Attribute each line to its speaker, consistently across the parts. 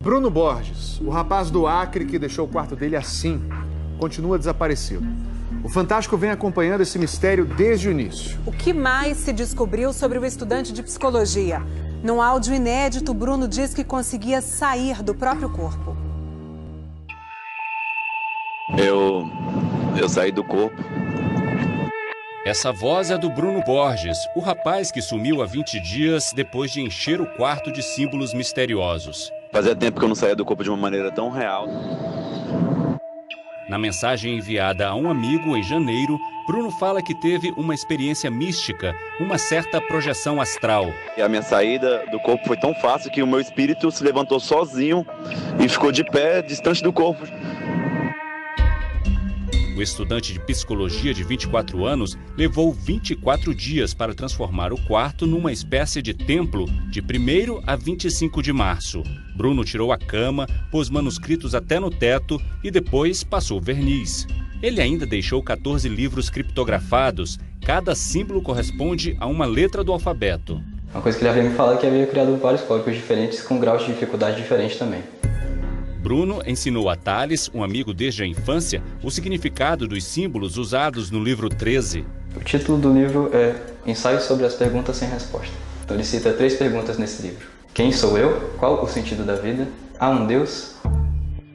Speaker 1: Bruno Borges, o rapaz do Acre que deixou o quarto dele assim, continua desaparecido. O Fantástico vem acompanhando esse mistério desde o início.
Speaker 2: O que mais se descobriu sobre o estudante de psicologia? Num áudio inédito, Bruno diz que conseguia sair do próprio corpo.
Speaker 3: Eu saí do corpo.
Speaker 4: Essa voz é do Bruno Borges, o rapaz que sumiu há 20 dias depois de encher o quarto de símbolos misteriosos.
Speaker 3: Fazia tempo que eu não saía do corpo de uma maneira tão real.
Speaker 4: Na mensagem enviada a um amigo em janeiro, Bruno fala que teve uma experiência mística, uma certa projeção astral.
Speaker 3: E a minha saída do corpo foi tão fácil que o meu espírito se levantou sozinho e ficou de pé, distante do corpo.
Speaker 4: O estudante de psicologia de 24 anos levou 24 dias para transformar o quarto numa espécie de templo de 1º a 25 de março. Bruno tirou a cama, pôs manuscritos até no teto e depois passou verniz. Ele ainda deixou 14 livros criptografados. Cada símbolo corresponde a uma letra do alfabeto.
Speaker 5: Uma coisa que ele havia me falado é que havia criado vários códigos diferentes com graus de dificuldade diferentes também.
Speaker 4: Bruno ensinou a Thales, um amigo desde a infância, o significado dos símbolos usados no livro 13.
Speaker 5: O título do livro é Ensaios sobre as Perguntas Sem Resposta. Então ele cita 3 perguntas nesse livro. Quem sou eu? Qual o sentido da vida? Há um Deus?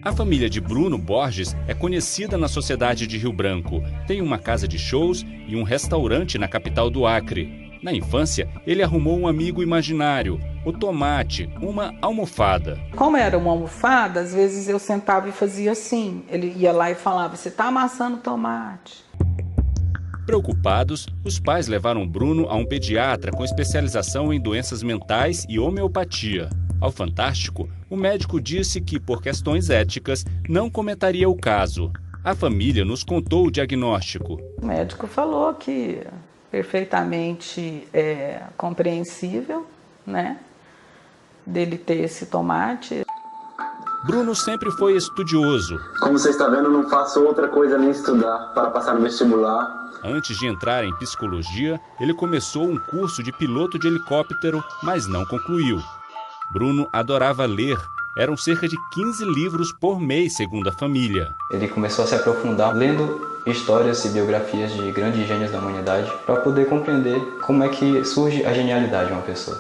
Speaker 4: A família de Bruno Borges é conhecida na sociedade de Rio Branco. Tem uma casa de shows e um restaurante na capital do Acre. Na infância, ele arrumou um amigo imaginário, o Tomate, uma almofada.
Speaker 6: Como era uma almofada, às vezes eu sentava e fazia assim. Ele ia lá e falava, você está amassando tomate.
Speaker 4: Preocupados, os pais levaram Bruno a um pediatra com especialização em doenças mentais e homeopatia. Ao Fantástico, o médico disse que, por questões éticas, não comentaria o caso. A família nos contou o diagnóstico.
Speaker 6: O médico falou que perfeitamente compreensível, né, dele ter esse tomate.
Speaker 4: Bruno sempre foi estudioso.
Speaker 7: Como você está vendo, não faço outra coisa nem estudar para passar no vestibular.
Speaker 4: Antes de entrar em psicologia, ele começou um curso de piloto de helicóptero, mas não concluiu. Bruno adorava ler. Eram cerca de 15 livros por mês, segundo a família.
Speaker 5: Ele começou a se aprofundar lendo histórias e biografias de grandes gênios da humanidade para poder compreender como é que surge a genialidade de uma pessoa.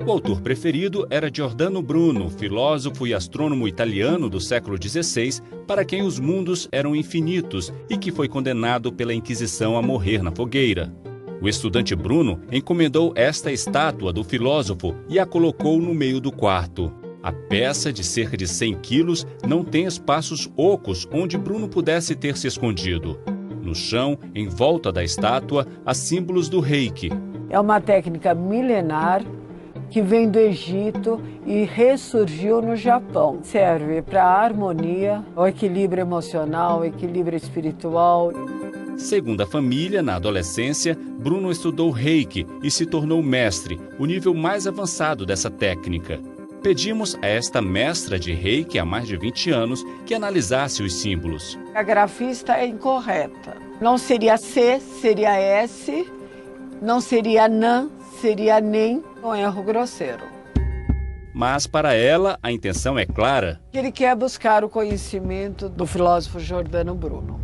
Speaker 4: O autor preferido era Giordano Bruno, filósofo e astrônomo italiano do século XVI, para quem os mundos eram infinitos e que foi condenado pela Inquisição a morrer na fogueira. O estudante Bruno encomendou esta estátua do filósofo e a colocou no meio do quarto. A peça, de cerca de 100 quilos, não tem espaços ocos onde Bruno pudesse ter se escondido. No chão, em volta da estátua, há símbolos do Reiki.
Speaker 8: É uma técnica milenar que vem do Egito e ressurgiu no Japão. Serve para a harmonia, o equilíbrio emocional, o equilíbrio espiritual.
Speaker 4: Segundo a família, na adolescência, Bruno estudou Reiki e se tornou mestre, o nível mais avançado dessa técnica. Pedimos a esta mestra de Reiki há mais de 20 anos que analisasse os símbolos.
Speaker 8: A grafista é incorreta. Não seria C, seria S, não seria NAN, seria NEM, um erro grosseiro.
Speaker 4: Mas para ela, a intenção é clara.
Speaker 8: Ele quer buscar o conhecimento do filósofo Giordano Bruno.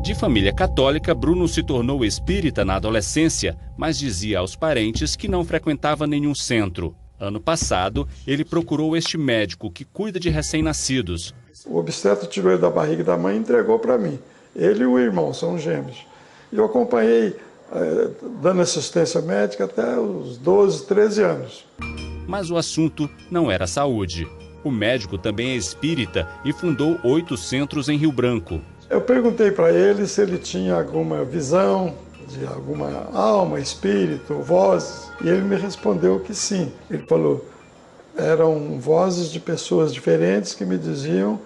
Speaker 4: De família católica, Bruno se tornou espírita na adolescência, mas dizia aos parentes que não frequentava nenhum centro. Ano passado, ele procurou este médico que cuida de recém-nascidos.
Speaker 9: O obstetra tirou ele da barriga da mãe e entregou para mim. Ele e o irmão são gêmeos. E eu acompanhei, dando assistência médica até os 12, 13 anos.
Speaker 4: Mas o assunto não era saúde. O médico também é espírita e fundou 8 centros em Rio Branco.
Speaker 9: Eu perguntei para ele se ele tinha alguma visão de alguma alma, espírito, vozes, e ele me respondeu que sim. Ele falou, eram vozes de pessoas diferentes que me diziam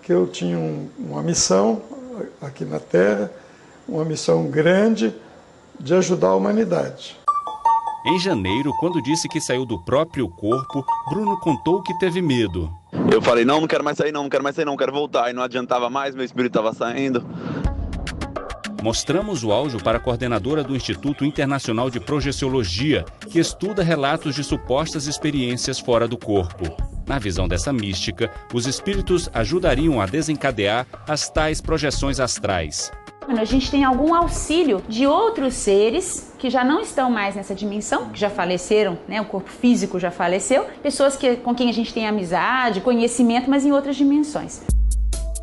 Speaker 9: que eu tinha uma missão aqui na Terra, uma missão grande de ajudar a humanidade.
Speaker 4: Em janeiro, quando disse que saiu do próprio corpo, Bruno contou que teve medo.
Speaker 3: Eu falei, não quero mais sair, não quero voltar. E não adiantava mais, meu espírito estava saindo.
Speaker 4: Mostramos o áudio para a coordenadora do Instituto Internacional de Projeciologia, que estuda relatos de supostas experiências fora do corpo. Na visão dessa mística, os espíritos ajudariam a desencadear as tais projeções astrais.
Speaker 10: A gente tem algum auxílio de outros seres que já não estão mais nessa dimensão, que já faleceram, né? O corpo físico já faleceu, pessoas com quem a gente tem amizade, conhecimento, mas em outras dimensões.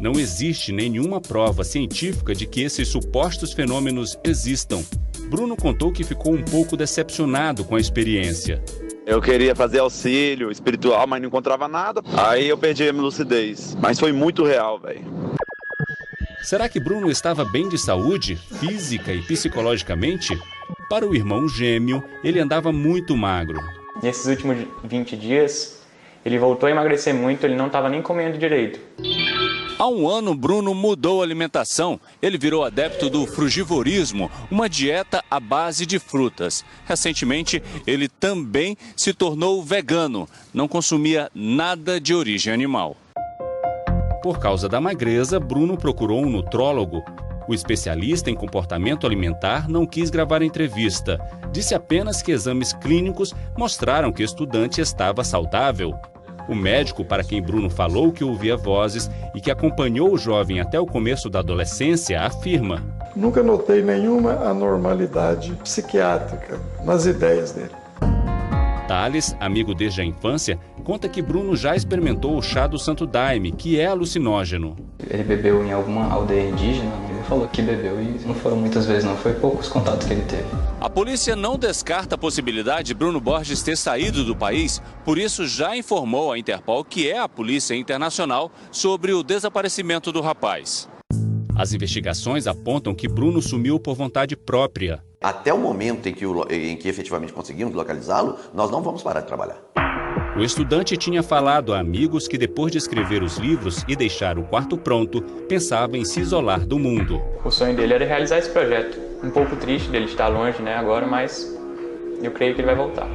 Speaker 4: Não existe nenhuma prova científica de que esses supostos fenômenos existam. Bruno contou que ficou um pouco decepcionado com a experiência.
Speaker 3: Eu queria fazer auxílio espiritual, mas não encontrava nada. Aí eu perdi a minha lucidez. Mas foi muito real, velho.
Speaker 4: Será que Bruno estava bem de saúde, física e psicologicamente? Para o irmão gêmeo, ele andava muito magro.
Speaker 5: Nesses últimos 20 dias, ele voltou a emagrecer muito, ele não estava nem comendo direito.
Speaker 4: Há um ano, Bruno mudou a alimentação. Ele virou adepto do frugivorismo, uma dieta à base de frutas. Recentemente, ele também se tornou vegano. Não consumia nada de origem animal. Por causa da magreza, Bruno procurou um nutrólogo. O especialista em comportamento alimentar não quis gravar a entrevista. Disse apenas que exames clínicos mostraram que o estudante estava saudável. O médico, para quem Bruno falou que ouvia vozes e que acompanhou o jovem até o começo da adolescência, afirma:
Speaker 9: Nunca notei nenhuma anormalidade psiquiátrica nas ideias dele.
Speaker 4: Thales, amigo desde a infância, conta que Bruno já experimentou o chá do Santo Daime, que é alucinógeno.
Speaker 5: Ele bebeu em alguma aldeia indígena, ele falou que bebeu e não foram muitas vezes não, foi poucos contatos que ele teve.
Speaker 4: A polícia não descarta a possibilidade de Bruno Borges ter saído do país, por isso já informou à Interpol, que é a Polícia Internacional, sobre o desaparecimento do rapaz. As investigações apontam que Bruno sumiu por vontade própria.
Speaker 11: Até o momento em que efetivamente conseguimos localizá-lo, nós não vamos parar de trabalhar.
Speaker 4: O estudante tinha falado a amigos que depois de escrever os livros e deixar o quarto pronto, pensava em se isolar do mundo.
Speaker 5: O sonho dele era realizar esse projeto. Um pouco triste dele estar longe, né, agora, mas eu creio que ele vai voltar.